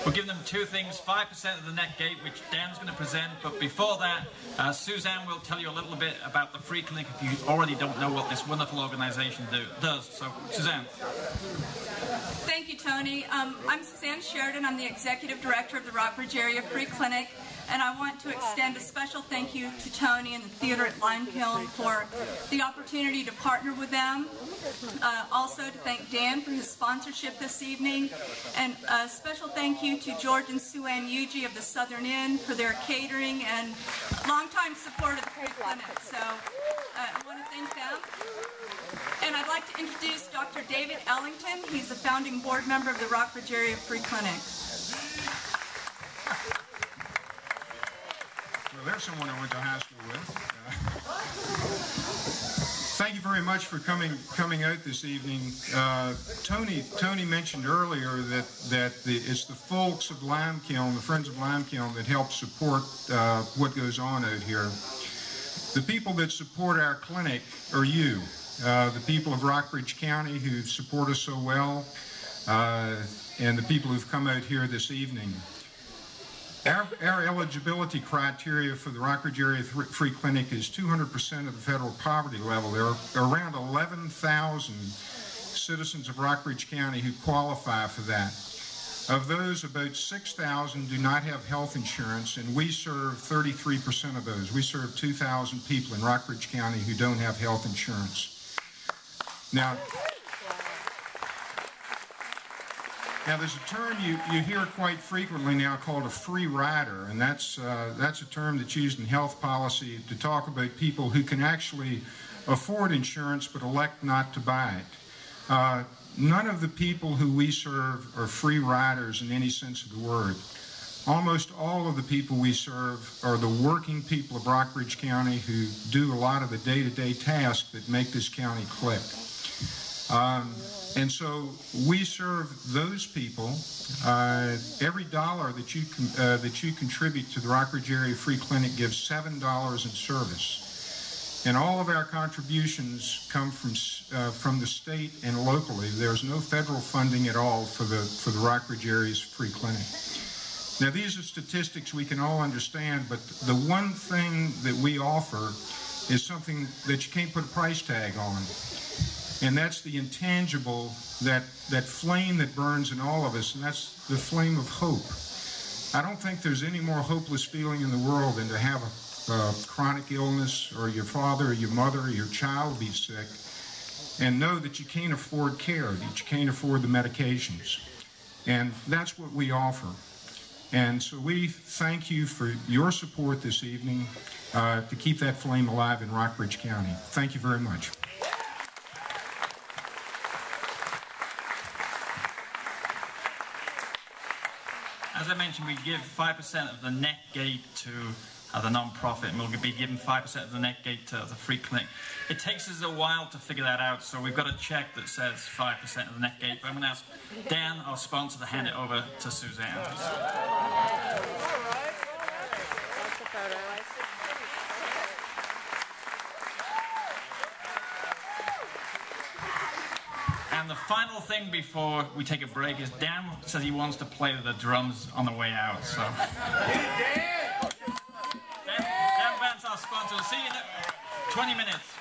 We're giving them two things, 5% of the net gate, which Dan's going to present, but before that, Suzanne will tell you a little bit about the free clinic if you already don't know what this wonderful organization does. So, Suzanne. Thank you, Tony. I'm Suzanne Sheridan. I'm the Executive Director of the Rockbridge Area Free Clinic, and I want to extend a special thank you to Tony and the theater at Limekiln for the opportunity to partner with them. Also to thank Dan for his sponsorship this evening, and a special thank you to George and Sue Ann Yuji of the Southern Inn for their catering and longtime support of the Free Clinic. So I want to thank them. And I'd like to introduce Dr. David Ellington. He's a founding board member of the Rockbridge Area Free Clinic. Well, there's someone I went to high school with. Thank you very much for coming out this evening. Tony mentioned earlier that it's the folks of Limekiln, the Friends of Limekiln, that help support what goes on out here. The people that support our clinic are you, the people of Rockbridge County who support us so well, and the people who've come out here this evening. Our eligibility criteria for the Rockbridge Area Free Clinic is 200% of the federal poverty level. There are around 11,000 citizens of Rockbridge County who qualify for that. Of those, about 6,000 do not have health insurance, and we serve 33% of those. We serve 2,000 people in Rockbridge County who don't have health insurance. Now there's a term you hear quite frequently now called a free rider, and that's a term that's used in health policy to talk about people who can actually afford insurance but elect not to buy it. None of the people who we serve are free riders in any sense of the word. Almost all of the people we serve are the working people of Rockbridge County who do a lot of the day-to-day tasks that make this county click. And so we serve those people. Every dollar that you contribute to the Rockbridge Area Free Clinic gives $7 in service. And all of our contributions come from the state and locally. There's no federal funding at all for the Rockbridge Area's Free Clinic. Now, these are statistics we can all understand, but the one thing that we offer is something that you can't put a price tag on. And that's the intangible, that flame that burns in all of us, and that's the flame of hope. I don't think there's any more hopeless feeling in the world than to have a chronic illness, or your father or your mother or your child be sick, and know that you can't afford care, that you can't afford the medications. And that's what we offer. And so we thank you for your support this evening to keep that flame alive in Rockbridge County. Thank you very much. As I mentioned, we give 5% of the net gate to the non-profit, and we'll be giving 5% of the net gate to the free clinic. It takes us a while to figure that out, so we've got a check that says 5% of the net gate, but I'm going to ask Dan, our sponsor, to hand it over to Suzanne. And the final thing before we take a break is Dan says he wants to play the drums on the way out. So Dan Vance, our sponsor. We'll see you in 20 minutes.